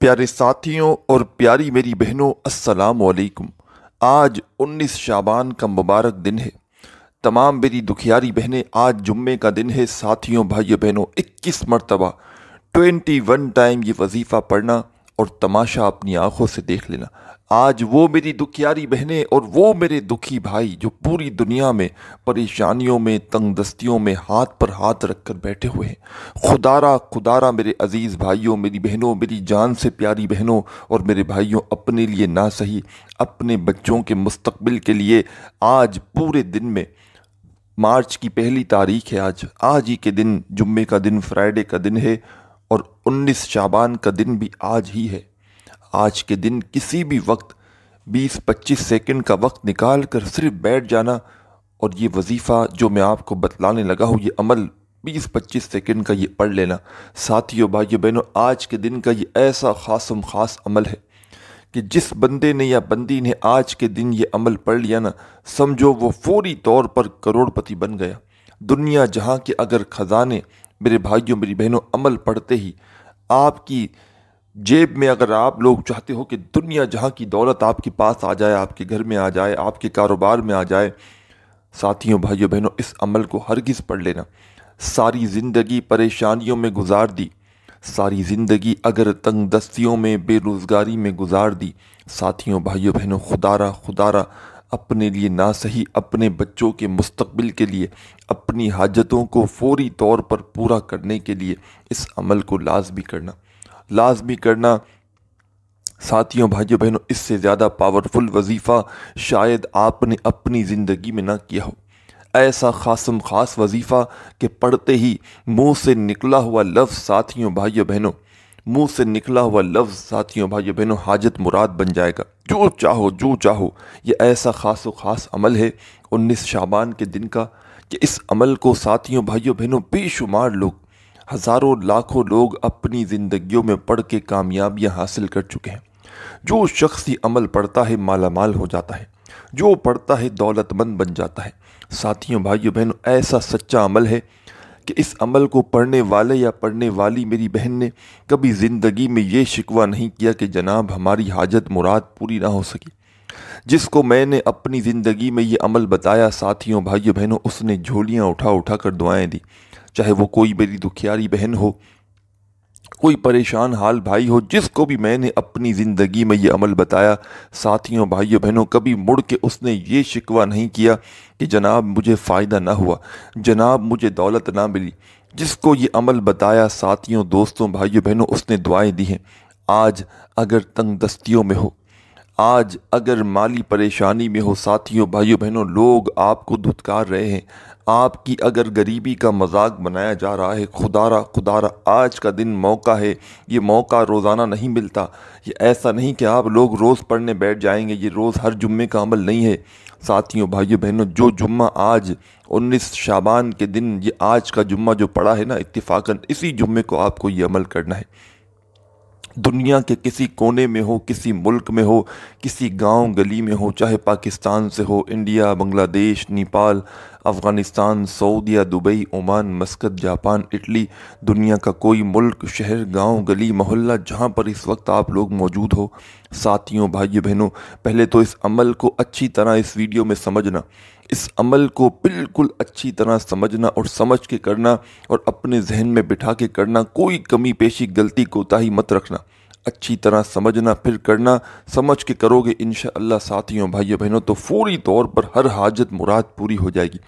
پیارے ساتھیوں اور پیاری میری بہنوں، السلام علیکم۔ آج 19 شعبان کا مبارک دن ہے۔ تمام میری دکھیاری بہنیں، آج جمعے کا دن ہے۔ ساتھیوں، بھائیوں بہنوں، 21 مرتبہ 21 ٹائم یہ وظیفہ پڑھنا اور تماشا اپنی آنکھوں سے دیکھ لینا۔ آج وہ میری دکھیاری بہنیں اور وہ میرے دکھی بھائی جو پوری دنیا میں پریشانیوں میں، تنگ دستیوں میں ہاتھ پر ہاتھ رکھ کر بیٹھے ہوئے ہیں، خدارا میرے عزیز بھائیوں، میری بہنوں، میری جان سے پیاری بہنوں اور میرے بھائیوں، اپنے لیے نہ صحیح اپنے بچوں کے مستقبل کے لیے آج پورے دن میں مارچ کی پہلی تاریخ ہے، آج ہی کے دن، جمعے کا دن، فرائیڈے کا دن ہے اور 19 شعبان کا دن بھی آج ہی ہے۔ آج کے دن کسی بھی وقت 20-25 سیکنڈ کا وقت نکال کر صرف بیٹھ جانا اور یہ وظیفہ جو میں آپ کو بتلانے لگا ہوں، یہ عمل 20-25 سیکنڈ کا یہ پڑھ لینا۔ ساتھیوں، بھائیوں بہنوں، آج کے دن کا یہ ایسا خاص عمل ہے کہ جس بندے نے یا بندی نے آج کے دن یہ عمل پڑھ لیا نا، سمجھو وہ فوری طور پر کروڑ پتی بن گیا۔ دنیا جہاں کے اگر خزانے، میرے بھائیوں میری بہنوں، عمل پڑھتے ہی آپ کی جیب میں، اگر آپ لوگ چاہتے ہو کہ دنیا جہاں کی دولت آپ کے پاس آ جائے، آپ کے گھر میں آ جائے، آپ کے کاروبار میں آ جائے، ساتھیوں، بھائیوں بہنوں، اس عمل کو ہرگز پڑھ لینا۔ ساری زندگی پریشانیوں میں گزار دی، ساری زندگی اگر تنگ دستیوں میں، بے روزگاری میں گزار دی، ساتھیوں، بھائیوں بہنوں، خدارا اپنے لیے نہ صحیح اپنے بچوں کے مستقبل کے لیے، اپنی حاجتوں کو فوری طور پر پورا کرنے کے لیے اس عمل کو لازمی کرنا۔ ساتھیوں، بھائیوں بہنوں، اس سے زیادہ پاورفل وظیفہ شاید آپ نے اپنی زندگی میں نہ کیا ہو۔ ایسا خاص وظیفہ کہ پڑھتے ہی منہ سے نکلا ہوا لفظ، ساتھیوں، بھائیوں بہنوں، حاجت مراد بن جائے گا، جو چاہو۔ یہ ایسا خاص عمل ہے 19 شعبان کے دن کا کہ اس عمل کو، ساتھیوں، بھائیوں بہنوں، بے شمار لوگ، ہزاروں لاکھوں لوگ اپنی زندگیوں میں پڑھ کے کامیابیاں حاصل کر چکے ہیں۔ جو شخص یہ عمل پڑھتا ہے مالا مال ہو جاتا ہے، جو پڑھتا ہے دولت مند بن جاتا ہے۔ ساتھیوں، بھائیوں بہنوں، ایسا سچا عمل ہے کہ اس عمل کو پڑھنے والے یا پڑھنے والی میری بہن نے کبھی زندگی میں یہ شکوہ نہیں کیا کہ جناب ہماری حاجت مراد پوری نہ ہو سکی۔ جس کو میں نے اپنی زندگی میں یہ عمل بتایا، ساتھیوں، بھائیوں بہنوں، اس نے جھولیاں اٹھا کر دعائیں دی، چاہے وہ کوئی میری دکھیاری بہن ہو، کوئی پریشان حال بھائی ہو، جس کو بھی میں نے اپنی زندگی میں یہ عمل بتایا، ساتھیوں، بھائیوں بہنوں، کبھی مڑ کے اس نے یہ شکوہ نہیں کیا کہ جناب مجھے فائدہ نہ ہوا، جناب مجھے دولت نہ ملی۔ جس کو یہ عمل بتایا، ساتھیوں، دوستوں، بھائیوں بہنوں، اس نے دعائیں دی ہیں۔ آج اگر تنگ دستیوں میں ہو، آج اگر مالی پریشانی میں ہو، ساتھیوں، بھائیوں بہنوں، لوگ آپ کو دھتکار رہے ہیں، آپ کی اگر غریبی کا مذاق بنایا جا رہا ہے، خدارا آج کا دن موقع ہے، یہ موقع روزانہ نہیں ملتا۔ یہ ایسا نہیں کہ آپ لوگ روز پڑھنے بیٹھ جائیں گے، یہ روز ہر جمعے کا عمل نہیں ہے۔ ساتھیوں، بھائیوں بہنوں، جو جمعہ آج 19 شعبان کے دن، یہ آج کا جمعہ جو پڑا ہے نا، اتفاقاً اسی جمعے کو آپ کو یہ عمل کرنا ہے۔ دنیا کے کسی کونے میں ہو، کسی ملک میں ہو، کسی گاؤں گلی میں ہو، چاہے پاکستان سے ہو، انڈیا، بنگلہ دیش، نیپال، افغانستان، سعودیہ، Dubai, Oman, Muscat, Japan, Italy, دنیا کا کوئی ملک، شہر، گاؤں گلی، محلہ، جہاں پر اس وقت آپ لوگ موجود ہو، ساتھیوں، بھائیوں بہنوں، پہلے تو اس عمل کو اچھی طرح اس ویڈیو میں سمجھنا، اس عمل کو بالکل اچھی طرح سمجھنا اور سمجھ کے کرنا اور اپنے ذہن میں بٹھا کے کرنا، کوئی کمی پیشی، غلطی کوتاہی مت رکھنا، اچھی طرح سمجھنا پھر کرنا۔ سمجھ کے کرو گے انشاءاللہ، ساتھیوں، بھائیوں بہنوں، تو فوری طور پر ہر حاجت مراد پوری ہو جائے گی۔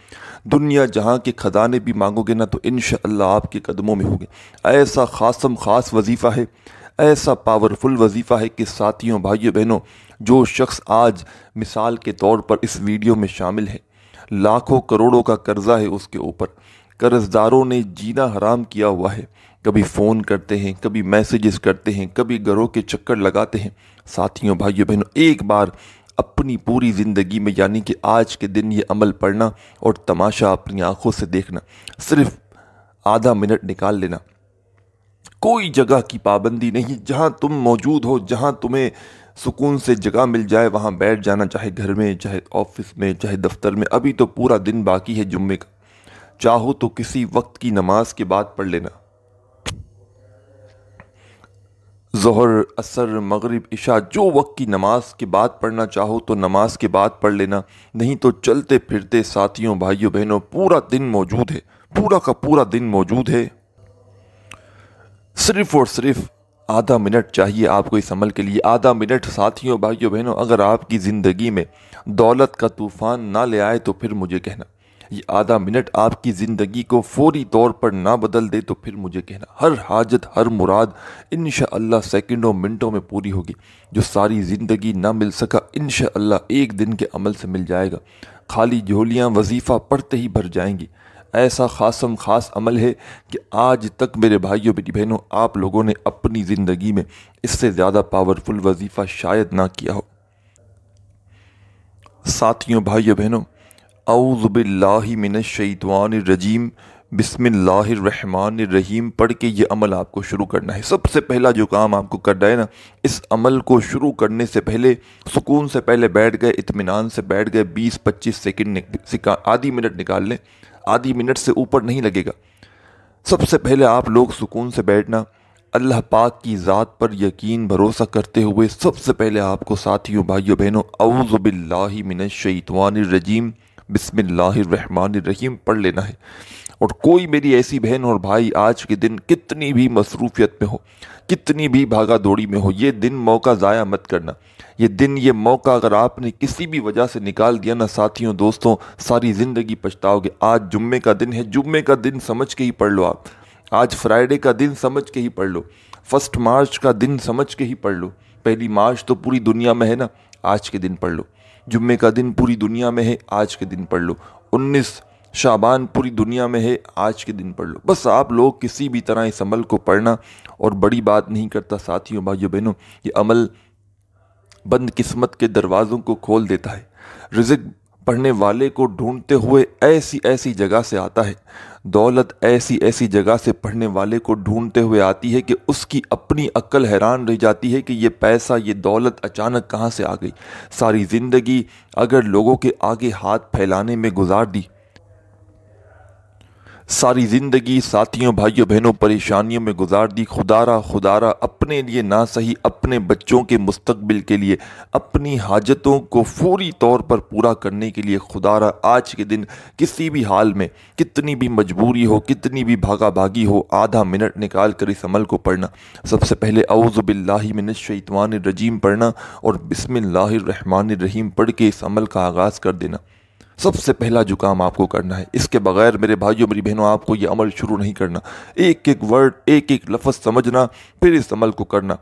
دنیا جہاں کے خزانے بھی مانگو گے نا تو انشاءاللہ آپ کے قدموں میں ہوگے۔ ایسا خاص وظیفہ ہے، ایسا پاورفل وظیفہ ہے کہ ساتھیوں، بھائیوں بہنوں، جو شخص آج مثال کے طور پر اس ویڈیو میں شامل ہے، لاکھوں کروڑوں کا قرضہ ہے اس کے اوپر، قرض داروں نے جینا حرام کیا ہوا ہے، کبھی فون کرتے ہیں، کبھی میسیجز کرتے ہیں، کبھی گھروں کے چکر لگاتے ہیں۔ ساتھیوں، بھائیوں بہنوں، ایک بار اپنی پوری زندگی میں، یعنی کہ آج کے دن یہ عمل پڑھنا اور تماشا اپنی آنکھوں سے دیکھنا، صرف آدھا منٹ نکال لینا، کوئی جگہ کی پابندی نہیں، جہاں تم موجود ہو، جہاں تمہیں سکون سے جگہ مل جائے وہاں بیٹھ جانا، چاہے گھر میں، چاہے آفس میں، چاہے دفتر میں۔ ابھی تو پورا دن باقی ہے جمعے کا، چاہو تو کسی وقت کی نماز کے بعد پڑھ لینا۔ ظہر، عصر، مغرب، عشاء، جو وقت کی نماز کے بعد پڑھنا چاہو تو نماز کے بعد پڑھ لینا، نہیں تو چلتے پھرتے ساتھیوں بھائیوں بہنوں پورا دن موجود ہے، پورا کا پورا دن موجود ہے۔ صرف اور صرف آدھا منٹ چاہیے آپ کو اس عمل کے لیے، آدھا منٹ ساتھیوں بھائیوں بہنوں۔ اگر آپ کی زندگی میں دولت کا طوفان نہ لے آئے تو پھر مجھے کہنا، یہ آدھا منٹ آپ کی زندگی کو فوری طور پر نہ بدل دے تو پھر مجھے کہنا۔ ہر حاجت، ہر مراد انشاءاللہ سیکنڈوں منٹوں میں پوری ہوگی۔ جو ساری زندگی نہ مل سکا انشاءاللہ ایک دن کے عمل سے مل جائے گا۔ خالی جھولیاں وظیفہ پڑھتے ہی بھر جائیں گی۔ ایسا خاص عمل ہے کہ آج تک میرے بھائیوں میری بہنوں آپ لوگوں نے اپنی زندگی میں اس سے زیادہ پاورفل وظیفہ شاید نہ کیا ہو۔ ساتھیوں بھائیوں بہنوں، اعوذ باللہ من الشیطان الرجیم، بسم اللہ الرحمن الرحیم پڑھ کے یہ عمل آپ کو شروع کرنا ہے۔ سب سے پہلا جو کام آپ کو کرنا ہے نا، اس عمل کو شروع کرنے سے پہلے سکون سے پہلے بیٹھ گئے، اطمینان سے بیٹھ گئے، 20-25 سیکنڈ آدھی منٹ نکال لیں، آدھی منٹ سے اوپر نہیں لگے گا۔ سب سے پہلے آپ لوگ سکون سے بیٹھنا، اللہ پاک کی ذات پر یقین بھروسہ کرتے ہوئے سب سے پہلے آپ کو ساتھیوں بھائیوں بہنوں اعوذ باللہ من الشیطان الرجیم بسم اللہ الرحمن الرحیم پڑھ لینا ہے۔ اور کوئی میری ایسی بہن اور بھائی آج کے دن کتنی بھی مصروفیت میں ہو، کتنی بھی بھاگا دوڑی میں ہو، یہ دن موقع ضائع مت کرنا۔ یہ دن، یہ موقع اگر آپ نے کسی بھی وجہ سے نکال دیا نا ساتھیوں دوستوں، ساری زندگی پچھتاؤ گے۔ آج جمعے کا دن ہے، جمعے کا دن سمجھ کے ہی پڑھ لو آپ۔ آج فرائیڈے کا دن سمجھ کے ہی پڑھ لو، 1 مارچ کا دن سمجھ کے ہی پڑھ لو۔ 1 مارچ تو پوری دنیا میں ہے نا، آج کے دن پڑھ لو۔ جمعے کا دن پوری دنیا میں ہے، آج کے دن پڑھ لو۔ 19 شعبان پوری دنیا میں ہے، آج کے دن پڑھ لو۔ بس آپ لوگ کسی بھی طرح اس عمل کو پڑھنا، اور بڑی بات نہیں کرتا ساتھیوں بھائیوں بہنوں، یہ عمل بند قسمت کے دروازوں کو کھول دیتا ہے۔ رزق پڑھنے والے کو ڈھونڈتے ہوئے ایسی ایسی جگہ سے آتا ہے، دولت ایسی ایسی جگہ سے پڑھنے والے کو ڈھونڈتے ہوئے آتی ہے کہ اس کی اپنی عقل حیران رہ جاتی ہے کہ یہ پیسہ، یہ دولت اچانک کہاں سے آ گئی۔ ساری زندگی اگر لوگوں کے آگے ہاتھ پھیلانے میں گزار دی، ساری زندگی ساتھیوں بھائیوں بہنوں پریشانیوں میں گزار دی، خدا را اپنے لیے نہ صحیح، اپنے بچوں کے مستقبل کے لیے، اپنی حاجتوں کو فوری طور پر پورا کرنے کے لیے خدا را آج کے دن کسی بھی حال میں، کتنی بھی مجبوری ہو، کتنی بھی بھاگا بھاگی ہو، آدھا منٹ نکال کر اس عمل کو پڑھنا۔ سب سے پہلے اعوذ باللہ من الشیطان الرجیم پڑھنا اور بسم اللہ الرحمن الرحیم پڑھ کے اس عمل کا آغاز کر دینا۔ سب سے پہلا جو کام آپ کو کرنا ہے، اس کے بغیر میرے بھائیوں میری بہنوں آپ کو یہ عمل شروع نہیں کرنا۔ ایک ایک ورڈ، ایک ایک لفظ سمجھنا، پھر اس عمل کو کرنا۔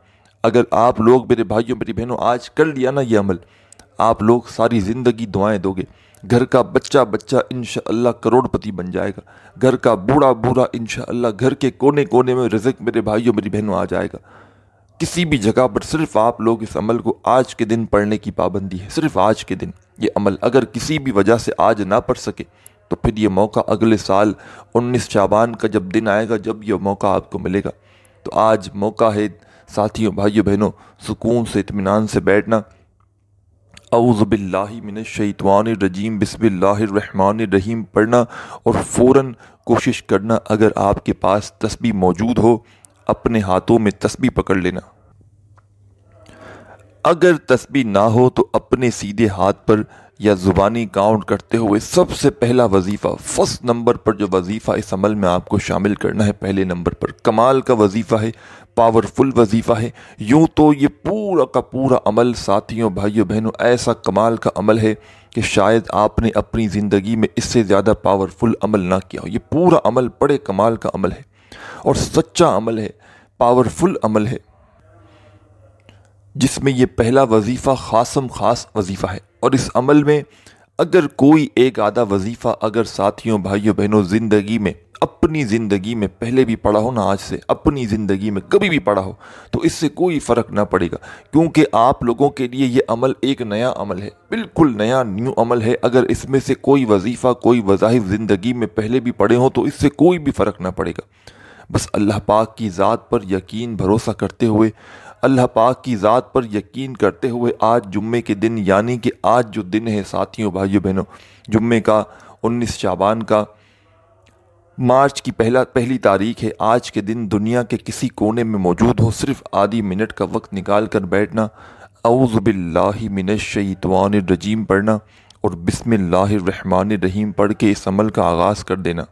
اگر آپ لوگ میرے بھائیوں میری بہنوں آج کر لیا نا یہ عمل، آپ لوگ ساری زندگی دعائیں دو گے۔ گھر کا بچہ انشاءاللہ کروڑ پتی بن جائے گا۔ گھر کا بوڑھا انشاءاللہ گھر کے کونے کونے میں رزق میرے بھائیوں میری بہنوں آ جائے گا۔ کسی بھی جگہ پر صرف آپ لوگ اس عمل کو آج کے دن پڑھنے کی پابندی ہے، صرف آج کے دن یہ عمل۔ اگر کسی بھی وجہ سے آج نہ پڑھ سکے تو پھر یہ موقع اگلے سال 19 شعبان کا جب دن آئے گا، جب یہ موقع آپ کو ملے گا۔ تو آج موقع ہے ساتھیوں بھائیوں بہنوں، سکون سے اطمینان سے بیٹھنا، اعوذ باللہ من الشیطان الرجیم بسم اللہ الرحمن الرحیم پڑھنا، اور فوراً کوشش کرنا اگر آپ کے پاس تسبیح موجود ہو اپنے ہاتھوں میں تسبیح پکڑ لینا۔ اگر تسبیح نہ ہو تو اپنے سیدھے ہاتھ پر یا زبانی کاؤنٹ کرتے ہوئے سب سے پہلا وظیفہ، فرسٹ نمبر پر جو وظیفہ اس عمل میں آپ کو شامل کرنا ہے، پہلے نمبر پر کمال کا وظیفہ ہے، پاورفل وظیفہ ہے۔ یوں تو یہ پورا کا پورا عمل ساتھیوں بھائیوں بہنوں ایسا کمال کا عمل ہے کہ شاید آپ نے اپنی زندگی میں اس سے زیادہ پاورفل عمل نہ کیا ہو۔ یہ پورا عمل بڑے کمال کا عمل ہے اور سچا عمل ہے، پاورفل عمل ہے، جس میں یہ پہلا وظیفہ خاص وظیفہ ہے۔ اور اس عمل میں اگر کوئی ایک آدھا وظیفہ اگر ساتھیوں بھائیوں بہنوں زندگی میں، اپنی زندگی میں پہلے بھی پڑھا ہو نا، آج سے اپنی زندگی میں کبھی بھی پڑھا ہو، تو اس سے کوئی فرق نہ پڑے گا، کیونکہ آپ لوگوں کے لیے یہ عمل ایک نیا عمل ہے، بالکل نیا نیو عمل ہے۔ اگر اس میں سے کوئی وظیفہ، کوئی وظائف زندگی میں پہلے بھی پڑھے ہوں تو اس سے کوئی بھی فرق نہ پڑے گا۔ بس اللہ پاک کی ذات پر یقین بھروسہ کرتے ہوئے، اللہ پاک کی ذات پر یقین کرتے ہوئے، آج جمعے کے دن، یعنی کہ آج جو دن ہے ساتھیوں بھائیوں بہنوں، جمعے کا 19 شعبان کا، مارچ کی پہلی تاریخ ہے، آج کے دن دنیا کے کسی کونے میں موجود ہو، صرف آدھی منٹ کا وقت نکال کر بیٹھنا، اعوذ باللہ من الشیطان الرجیم پڑھنا اور بسم اللہ الرحمن الرحیم پڑھ کے اس عمل کا آغاز کر دینا۔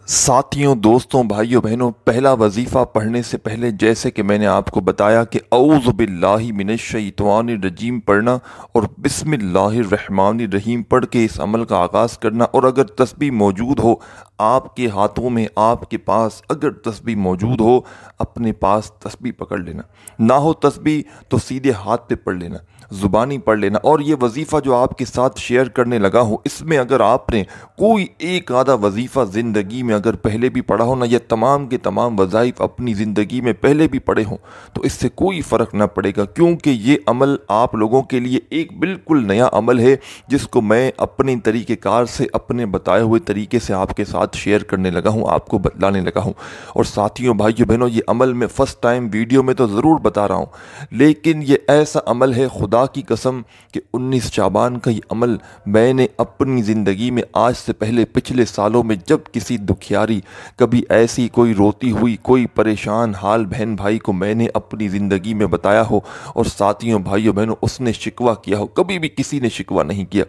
ساتھیوں، دوستوں، بھائیوں، بہنوں، پہلا وظیفہ پڑھنے سے پہلے جیسے کہ میں نے آپ کو بتایا کہ اعوذ باللہ من الشیطان الرجیم پڑھنا اور بسم اللہ الرحمن الرحیم پڑھ کے اس عمل کا آغاز کرنا، اور اگر تسبیح موجود ہو آپ کے ہاتھوں میں، آپ کے پاس اگر تسبیح موجود ہو، اپنے پاس تسبیح پکڑ لینا، نہ ہو تسبیح تو سیدھے ہاتھ پہ پڑھ لینا، زبانی پڑھ لینا۔ اور یہ وظیفہ جو آپ کے ساتھ شیئر کرنے لگا ہوں، اس میں اگر آپ نے کوئی ایک آدھا وظیفہ زندگی میں اگر پہلے بھی پڑھا ہو نا، یا تمام کے تمام وظائف اپنی زندگی میں پہلے بھی پڑھے ہوں، تو اس سے کوئی فرق نہ پڑے گا، کیونکہ یہ عمل آپ لوگوں کے لیے ایک بالکل نیا عمل ہے، جس کو میں اپنے طریقہ کار سے، اپنے بتائے ہوئے طریقے سے آپ کے ساتھ شیئر کرنے لگا ہوں، آپ کو بتلانے لگا ہوں۔ اور ساتھیوں، بھائیوں، بہنوں، یہ عمل میں فرسٹ ٹائم ویڈیو میں تو ضرور بتا رہا ہوں، لیکن یہ ایسا عمل ہے، خدا کی قسم، کہ 19 شعبان کا یہ عمل میں نے اپنی زندگی میں آج سے پہلے پچھلے سالوں میں جب کسی دکھیاری، کبھی ایسی کوئی روتی ہوئی، کوئی پریشان حال بہن بھائی کو میں نے اپنی زندگی میں بتایا ہو، اور ساتھیوں، بھائیوں، بہنوں، اس نے شکوہ کیا ہو، کبھی بھی کسی نے شکوہ نہیں کیا۔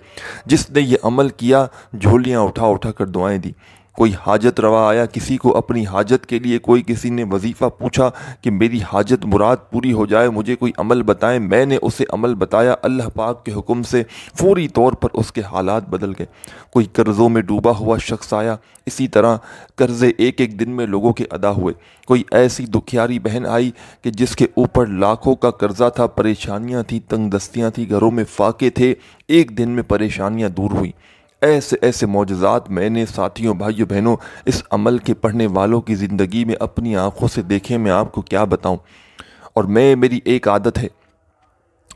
جس نے یہ عمل کیا، جھولیاں اٹھا اٹھا کر دعائیں دی۔ کوئی حاجت روا آیا، کسی کو اپنی حاجت کے لیے کوئی کسی نے وظیفہ پوچھا کہ میری حاجت مراد پوری ہو جائے، مجھے کوئی عمل بتائیں، میں نے اسے عمل بتایا، اللہ پاک کے حکم سے فوری طور پر اس کے حالات بدل گئے۔ کوئی قرضوں میں ڈوبا ہوا شخص آیا، اسی طرح قرضے ایک ایک دن میں لوگوں کے ادا ہوئے۔ کوئی ایسی دکھیاری بہن آئی کہ جس کے اوپر لاکھوں کا قرضہ تھا، پریشانیاں تھیں، تنگ دستیاں تھیں، گھروں میں فاقے تھے، ایک دن میں پریشانیاں دور ہوئیں۔ ایسے ایسے معجزات میں نے، ساتھیوں، بھائیوں، بہنوں، اس عمل کے پڑھنے والوں کی زندگی میں اپنی آنکھوں سے دیکھے، میں آپ کو کیا بتاؤں۔ اور میری ایک عادت ہے،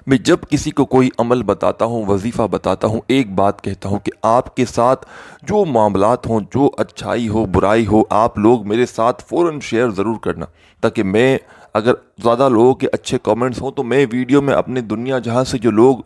میں جب کسی کو کوئی عمل بتاتا ہوں، وظیفہ بتاتا ہوں، ایک بات کہتا ہوں کہ آپ کے ساتھ جو معاملات ہوں، جو اچھائی ہو، برائی ہو، آپ لوگ میرے ساتھ فوراً شیئر ضرور کرنا، تاکہ میں، اگر زیادہ لوگوں کے اچھے کامنٹس ہوں تو میں ویڈیو میں اپنے دنیا جہاں سے جو لوگ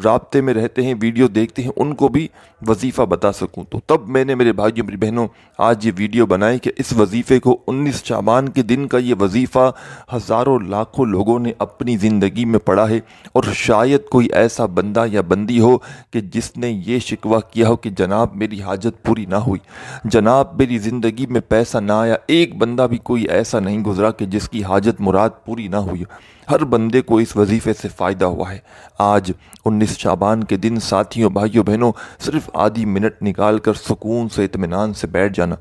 رابطے میں رہتے ہیں، ویڈیو دیکھتے ہیں، ان کو بھی وظیفہ بتا سکوں۔ تو تب میں نے، میرے بھائیوں، میری بہنوں، آج یہ ویڈیو بنائی کہ اس وظیفے کو، 19 شعبان کے دن کا یہ وظیفہ ہزاروں لاکھوں لوگوں نے اپنی زندگی میں پڑھا ہے، اور شاید کوئی ایسا بندہ یا بندی ہو کہ جس نے یہ شکوہ کیا ہو کہ جناب میری حاجت پوری نہ ہوئی، جناب میری زندگی میں پیسہ نہ آیا۔ ایک بندہ بھی کوئی ایسا نہیں گزرا کہ جس کی حاجت مراد پوری نہ ہوئی۔ ہر بندے کو اس وظیفے سے فائدہ ہوا ہے۔ آج 19 شعبان کے دن، ساتھیوں، بھائیوں، بہنوں، صرف آدھی منٹ نکال کر سکون سے، اطمینان سے بیٹھ جانا۔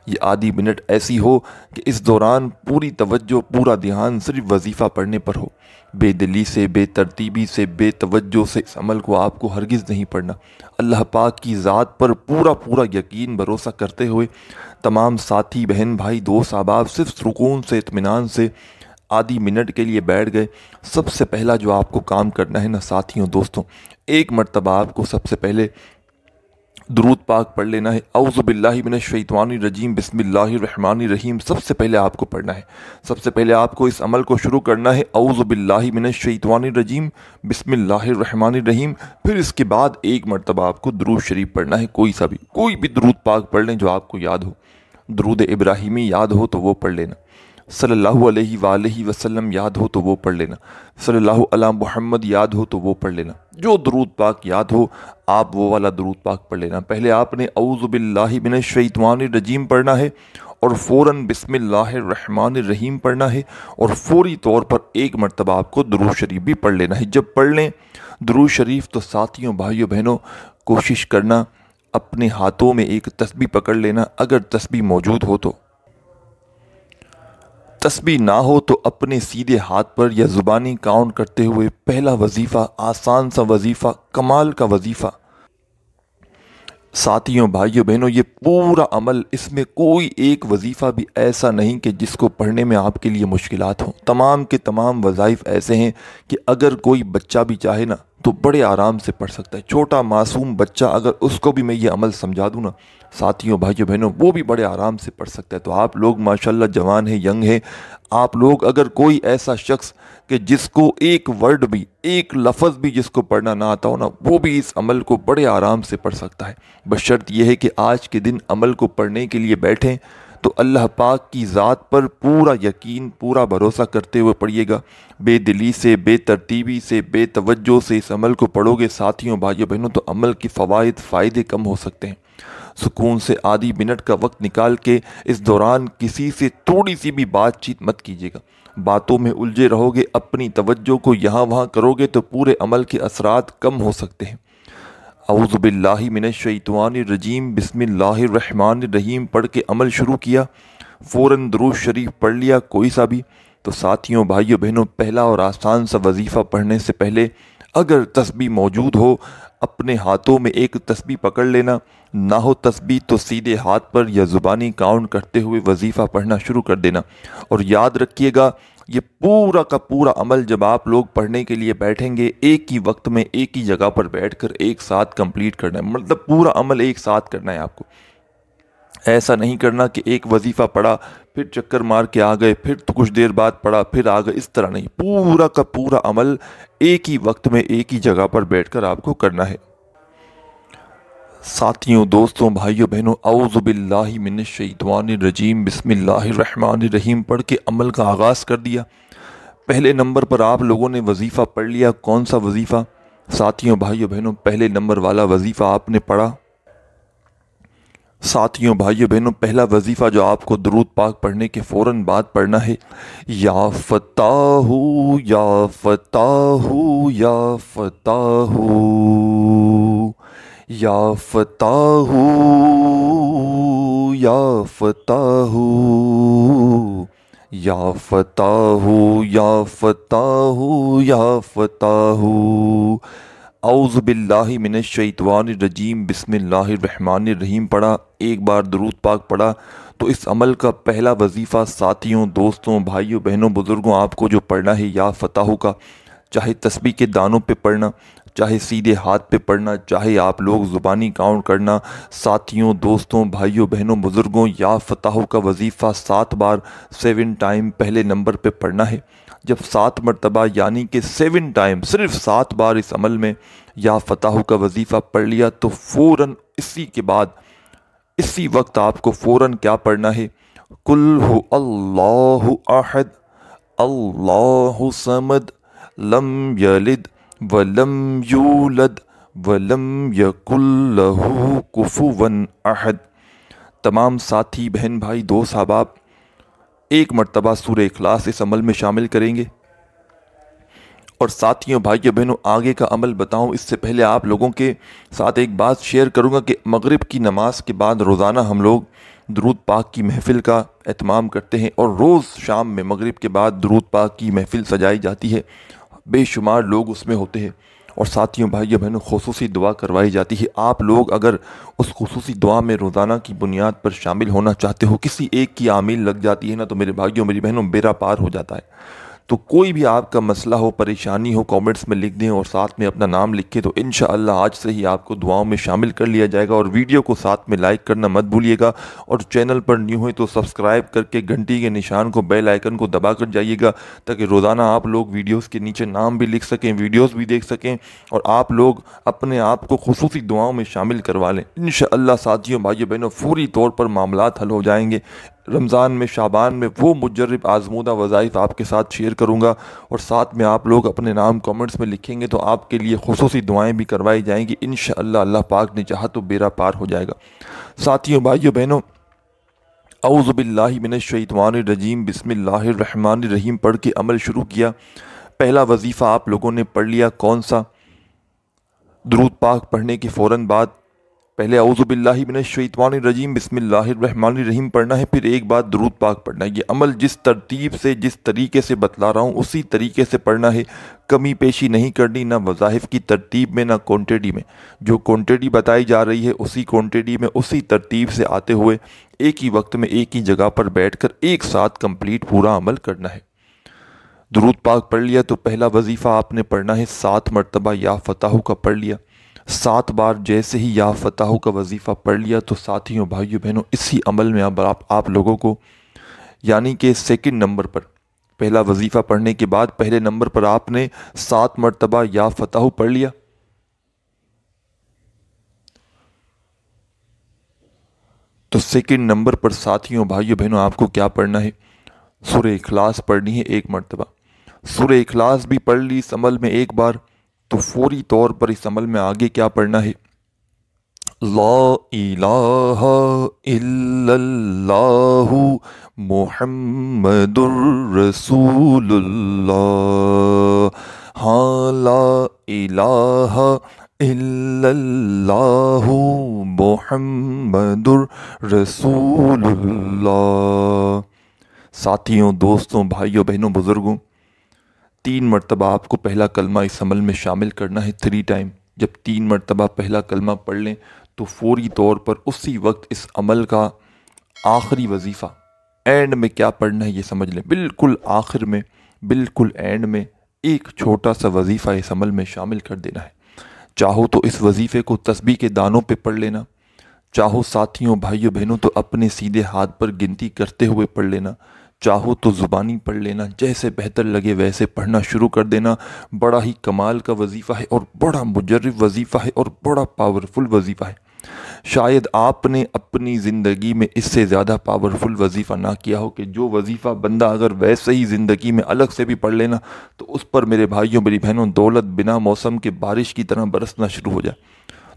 یہ آدھی منٹ ایسی ہو کہ اس دوران پوری توجہ، پورا دھیان صرف وظیفہ پڑھنے پر ہو۔ بے دلی سے، بے ترتیبی سے، بے توجہ سے اس عمل کو آپ کو ہرگز نہیں پڑھنا۔ اللہ پاک کی ذات پر پورا یقین، بھروسہ کرتے ہوئے تمام ساتھی، بہن بھائی، دوست احباب صرف سکون سے، اطمینان سے آدھی منٹ کے لیے بیٹھ گئے۔ سب سے پہلا جو آپ کو کام کرنا ہے نا، ساتھیوں، دوستوں، ایک مرتبہ آپ کو سب سے پہلے درود پاک پڑھ لینا ہے۔ اعوذ باللہ من الشیطان الرجیم، بسم اللہ الرحمن الرحیم سب سے پہلے آپ کو پڑھنا ہے۔ سب سے پہلے آپ کو اس عمل کو شروع کرنا ہے، اعوذ باللہ من الشیطان الرجیم، بسم اللہ الرحمن الرحیم۔ پھر اس کے بعد ایک مرتبہ آپ کو درود شریف پڑھنا ہے، کوئی بھی درود پاک پڑھ لیں جو آپ کو یاد ہو۔ درود ابراہیمی یاد ہو تو وہ پڑھ لینا، صلی اللہ علیہ وآلہ وسلم یاد ہو تو وہ پڑھ لینا، صلی اللہ علی محمد یاد ہو تو وہ پڑھ لینا۔ جو درود پاک یاد ہو آپ وہ والا درود پاک پڑھ لینا۔ پہلے آپ نے اعوذ باللہ من الشیطان الرجیم پڑھنا ہے، اور فوراً بسم اللہ الرحمن الرحیم پڑھنا ہے، اور فوری طور پر ایک مرتبہ آپ کو درود شریف بھی پڑھ لینا ہے۔ جب پڑھ لیں درود شریف تو ساتھیوں، بھائیوں، بہنوں، کوشش کرنا اپنے ہاتھوں میں ایک تسبیح پکڑ لینا، اگر تسبیح موجود ہو تو۔ تسبیح نہ ہو تو اپنے سیدھے ہاتھ پر یا زبانی کاؤنٹ کرتے ہوئے پہلا وظیفہ، آسان سا وظیفہ، کمال کا وظیفہ۔ ساتھیوں، بھائیوں، بہنوں، یہ پورا عمل، اس میں کوئی ایک وظیفہ بھی ایسا نہیں کہ جس کو پڑھنے میں آپ کے لیے مشکلات ہوں۔ تمام کے تمام وظائف ایسے ہیں کہ اگر کوئی بچہ بھی چاہے نا تو بڑے آرام سے پڑھ سکتا ہے۔ چھوٹا معصوم بچہ اگر اس کو بھی میں یہ عمل سمجھا دوں نا ساتھیوں بھائیوں بہنوں، وہ بھی بڑے آرام سے پڑھ سکتا ہے۔ تو آپ لوگ ماشاءاللہ جوان ہیں، ینگ ہیں، آپ لوگ اگر کوئی ایسا شخص کہ جس کو ایک ورڈ بھی، ایک لفظ بھی جس کو پڑھنا نہ آتا ہو نا، وہ بھی اس عمل کو بڑے آرام سے پڑھ سکتا ہے، بشرط یہ ہے کہ آج کے دن عمل کو پڑھنے کے لیے بیٹھیں تو اللہ پاک کی ذات پر پورا یقین، پورا بھروسہ کرتے ہوئے پڑھیے گا، بے دلی سے، بے ترتیبی سے، بے توجہ سے اس عمل کو پڑھو گے ساتھیوں بھائیوں بہنوں تو عمل کی فائدے کم ہو سکتے ہیں۔ سکون سے آدھی منٹ کا وقت نکال کے اس دوران کسی سے تھوڑی سی بھی بات چیت مت کیجیے گا، باتوں میں الجھے رہو گے، اپنی توجہ کو یہاں وہاں کرو گے تو پورے عمل کے اثرات کم ہو سکتے ہیں۔ اعوذ باللہ من الشیطان الرجیم، بسم اللہ الرحمن الرحیم پڑھ کے عمل شروع کیا، فوراً درود شریف پڑھ لیا کوئی سا بھی۔ تو ساتھیوں بھائیوں بہنوں، پہلا اور آسان سا وظیفہ پڑھنے سے پہلے اگر تسبیح موجود ہو اپنے ہاتھوں میں ایک تسبیح پکڑ لینا، نہ ہو تسبیح تو سیدھے ہاتھ پر یا زبانی کاؤنٹ کرتے ہوئے وظیفہ پڑھنا شروع کر دینا۔ اور یاد رکھیے گا یہ پورا کا پورا عمل جب آپ لوگ پڑھنے کے لیے بیٹھیں گے ایک ہی وقت میں ایک ہی جگہ پر بیٹھ کر ایک ساتھ کمپلیٹ کرنا ہے، مطلب پورا عمل ایک ساتھ کرنا ہے آپ کو۔ ایسا نہیں کرنا کہ ایک وظیفہ پڑھا پھر چکر مار کے آ گئے، پھر تو کچھ دیر بعد پڑھا پھر آ گئے، اس طرح نہیں، پورا کا پورا عمل ایک ہی وقت میں ایک ہی جگہ پر بیٹھ کر آپ کو کرنا ہے۔ ساتھیوں دوستوں بھائیوں بہنوں، اعوذ باللہ من الشیطان الرجیم، بسم اللہ الرحمن الرحیم پڑھ کے عمل کا آغاز کر دیا۔ پہلے نمبر پر آپ لوگوں نے وظیفہ پڑھ لیا، کون سا وظیفہ؟ ساتھیوں بھائیوں بہنوں، پہلے نمبر والا وظیفہ آپ نے پڑھا۔ ساتھیوں بھائیوں بہنوں، پہلا وظیفہ جو آپ کو درود پاک پڑھنے کے فوراً بعد پڑھنا ہے، یا فتاح یا فتاح یا فتاح یا فتاح یا فتاح یا فتاح یا فتاح یا فتاح۔ اعوذ باللہ من الشیطان الرجیم، بسم اللہ الرحمن الرحیم پڑھا، ایک بار درود پاک پڑھا تو اس عمل کا پہلا وظیفہ ساتھیوں دوستوں بھائیوں بہنوں بزرگوں آپ کو جو پڑھنا ہے یا فتاح کا، چاہے تسبیح کے دانوں پہ پڑھنا، چاہے سیدھے ہاتھ پہ پڑھنا، چاہے آپ لوگ زبانی کاؤنٹ کرنا، ساتھیوں دوستوں بھائیوں بہنوں بزرگوں یا فتاح کا وظیفہ 7 بار 7 ٹائم پہلے نمبر پہ پڑھنا ہے۔ جب 7 مرتبہ یعنی کہ 7 ٹائم صرف 7 بار اس عمل میں یا فتاح کا وظیفہ پڑھ لیا تو فوراً اسی کے بعد اسی وقت آپ کو فوراً کیا پڑھنا ہے؟ قل هو اللہ احد اللہ صمد لم یلد ولم یولد ولم یکن لہ کفوا احد۔ تمام ساتھی بہن بھائی دوست احباب ایک مرتبہ سورہ اخلاص اس عمل میں شامل کریں گے۔ اور ساتھیوں بھائیوں بہنوں آگے کا عمل بتاؤں اس سے پہلے آپ لوگوں کے ساتھ ایک بات شیئر کروں گا کہ مغرب کی نماز کے بعد روزانہ ہم لوگ درود پاک کی محفل کا اہتمام کرتے ہیں، اور روز شام میں مغرب کے بعد درود پاک کی محفل سجائی جاتی ہے، بے شمار لوگ اس میں ہوتے ہیں، اور ساتھیوں بھائیوں بہنوں خصوصی دعا کروائی جاتی ہے۔ آپ لوگ اگر اس خصوصی دعا میں روزانہ کی بنیاد پر شامل ہونا چاہتے ہو، کسی ایک کی آمین لگ جاتی ہے نا تو میرے بھائیوں میری بہنوں بیڑا پار ہو جاتا ہے۔ تو کوئی بھی آپ کا مسئلہ ہو، پریشانی ہو، کامنٹس میں لکھ دیں اور ساتھ میں اپنا نام لکھیں تو انشاءاللہ آج سے ہی آپ کو دعاؤں میں شامل کر لیا جائے گا۔ اور ویڈیو کو ساتھ میں لائک کرنا مت بھولیے گا، اور چینل پر نیو ہوئے تو سبسکرائب کر کے گھنٹی کے نشان کو، بیل آئیکن کو دبا کر جائیے گا تاکہ روزانہ آپ لوگ ویڈیوز کے نیچے نام بھی لکھ سکیں، ویڈیوز بھی دیکھ سکیں، اور آپ لوگ اپنے آپ کو خصوصی دعاؤں میں شامل کروا لیں۔ انشاءاللہ ساتھیوں بھائیوں بہنوں فوری طور پر معاملات حل ہو جائیں گے۔ رمضان میں شعبان میں وہ مجرب آزمودہ وظائف آپ کے ساتھ شیئر کروں گا، اور ساتھ میں آپ لوگ اپنے نام کامنٹس میں لکھیں گے تو آپ کے لیے خصوصی دعائیں بھی کروائی جائیں گی انشاءاللہ، اللہ پاک نے چاہا تو بیڑا پار ہو جائے گا۔ ساتھیوں بھائیوں بہنوں، اعوذ باللہ من الشیطان الرجیم، بسم اللہ الرحمن الرحیم پڑھ کے عمل شروع کیا۔ پہلا وظیفہ آپ لوگوں نے پڑھ لیا، کون سا؟ درود پاک پڑھنے کے فوراً بعد پہلے اعوذ باللہ من الشیطان الرجیم بسم اللہ الرحمن الرحیم پڑھنا ہے، پھر ایک بار درود پاک پڑھنا ہے۔ یہ عمل جس ترتیب سے جس طریقے سے بتلا رہا ہوں اسی طریقے سے پڑھنا ہے، کمی پیشی نہیں کرنی، نہ وظائف کی ترتیب میں نہ کوانٹٹی میں۔ جو کوانٹٹی بتائی جا رہی ہے اسی کوانٹٹی میں اسی ترتیب سے آتے ہوئے ایک ہی وقت میں ایک ہی جگہ پر بیٹھ کر ایک ساتھ کمپلیٹ پورا عمل کرنا ہے۔ درود پاک پڑھ لیا تو پہلا وظیفہ آپ نے پڑھنا ہے 7 مرتبہ یا فتح کا پڑھ لیا۔ 7 بار جیسے ہی یا فتح کا وظیفہ پڑھ لیا تو ساتھیوں بھائیوں بہنوں اسی عمل میں اب آپ لوگوں کو، یعنی کہ سیکنڈ نمبر پر، پہلا وظیفہ پڑھنے کے بعد پہلے نمبر پر آپ نے 7 مرتبہ یا فتح پڑھ لیا، تو سیکنڈ نمبر پر ساتھیوں بھائیوں بہنوں آپ کو کیا پڑھنا ہے؟ سورہ اخلاص پڑھنی ہے 1 مرتبہ۔ سورہ اخلاص بھی پڑھ لی اس عمل میں ایک بار، تو فوری طور پر اس عمل میں آگے کیا پڑھنا ہے؟ لا الہ الا اللہ محمد الرسول اللہ، ہاں لا الہ الا اللہ محمد الرسول اللہ۔ ساتھیوں، دوستوں، بھائیوں، بہنوں، بزرگوں، 3 مرتبہ آپ کو پہلا کلمہ اس عمل میں شامل کرنا ہے 3 ٹائم۔ جب 3 مرتبہ پہلا کلمہ پڑھ لیں تو فوری طور پر اسی وقت اس عمل کا آخری وظیفہ اینڈ میں کیا پڑھنا ہے یہ سمجھ لیں۔ بالکل آخر میں، بالکل اینڈ میں ایک چھوٹا سا وظیفہ اس عمل میں شامل کر دینا ہے۔ چاہو تو اس وظیفے کو تسبیح کے دانوں پہ پڑھ لینا، چاہو ساتھیوں بھائیوں بہنوں تو اپنے سیدھے ہاتھ پر گنتی کرتے ہوئے پڑھ لینا، چاہو تو زبانی پڑھ لینا، جیسے بہتر لگے ویسے پڑھنا شروع کر دینا۔ بڑا ہی کمال کا وظیفہ ہے اور بڑا مجرب وظیفہ ہے اور بڑا پاورفل وظیفہ ہے۔ شاید آپ نے اپنی زندگی میں اس سے زیادہ پاورفل وظیفہ نہ کیا ہو، کہ جو وظیفہ بندہ اگر ویسے ہی زندگی میں الگ سے بھی پڑھ لینا تو اس پر میرے بھائیوں میری بہنوں دولت بنا موسم کے بارش کی طرح برسنا شروع ہو جائے۔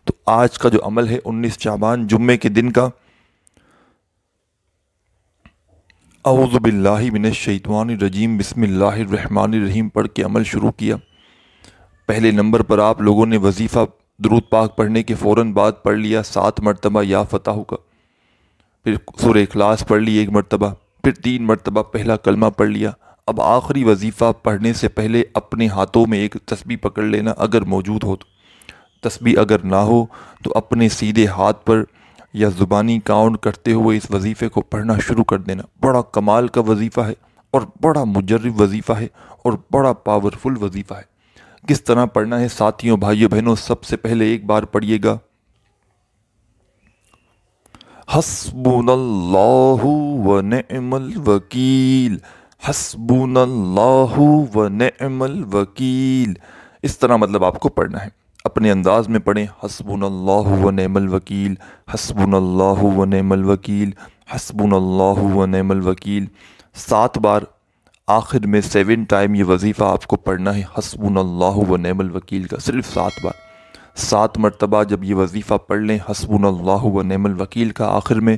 تو آج کا جو عمل ہے 19 شعبان جمعے کے دن کا، اعوذ باللہ من الشیطان الرجیم بسم اللہ الرحمن الرحیم پڑھ کے عمل شروع کیا۔ پہلے نمبر پر آپ لوگوں نے وظیفہ درود پاک پڑھنے کے فوراً بعد پڑھ لیا 7 مرتبہ یا فتح کا، پھر سورہ اخلاص پڑھ لی 1 مرتبہ، پھر 3 مرتبہ پہلا کلمہ پڑھ لیا۔ اب آخری وظیفہ پڑھنے سے پہلے اپنے ہاتھوں میں ایک تسبیح پکڑ لینا اگر موجود ہو تو، تسبیح اگر نہ ہو تو اپنے سیدھے ہاتھ پر یا زبانی کاؤنٹ کرتے ہوئے اس وظیفے کو پڑھنا شروع کر دینا۔ بڑا کمال کا وظیفہ ہے اور بڑا مجرب وظیفہ ہے اور بڑا پاورفل وظیفہ ہے۔ کس طرح پڑھنا ہے ساتھیوں بھائیوں بہنوں؟ سب سے پہلے ایک بار پڑھیے گا حسبنا اللہ ونعم الوکیل، حسبنا اللہ ونعم الوکیل۔ اس طرح مطلب آپ کو پڑھنا ہے، اپنے انداز میں پڑھیں، حسبنا اللہ ونعم الوکیل، حسبنا اللہ ونعم الوکیل، حسبنا اللہ ونعم الوکیل۔ 7 بار آخر میں 7 ٹائم یہ وظیفہ آپ کو پڑھنا ہے، حسبنا اللہ ونعم الوکیل کا، صرف 7 بار۔ 7 مرتبہ جب یہ وظیفہ پڑھ لیں حسبنا اللہ ونعم الوکیل کا آخر میں،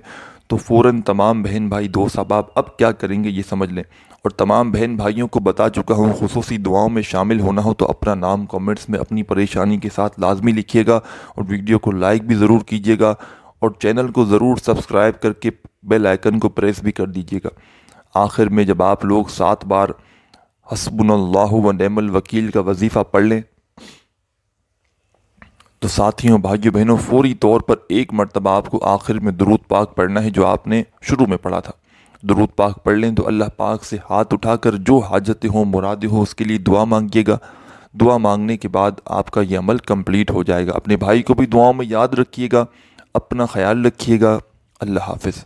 تو فوراً تمام بہن بھائی دوست احباب اب کیا کریں گے یہ سمجھ لیں۔ اور تمام بہن بھائیوں کو بتا چکا ہوں، خصوصی دعاؤں میں شامل ہونا ہو تو اپنا نام کامنٹس میں اپنی پریشانی کے ساتھ لازمی لکھیے گا، اور ویڈیو کو لائک بھی ضرور کیجیے گا، اور چینل کو ضرور سبسکرائب کر کے بیل آئیکن کو پریس بھی کر دیجیے گا۔ آخر میں جب آپ لوگ 7 بار حسبنا اللہ ونعم الوکیل کا وظیفہ پڑھ لیں تو ساتھیوں بھائیوں بہنوں فوری طور پر 1 مرتبہ آپ کو آخر میں درود پاک پڑھنا ہے جو آپ نے شروع میں پڑھا تھا۔ درود پاک پڑھ لیں تو اللہ پاک سے ہاتھ اٹھا کر جو حاجتیں ہوں مرادیں ہوں اس کے لیے دعا مانگیے گا۔ دعا مانگنے کے بعد آپ کا یہ عمل کمپلیٹ ہو جائے گا۔ اپنے بھائی کو بھی دعاؤں میں یاد رکھیے گا، اپنا خیال رکھیے گا۔ اللہ حافظ۔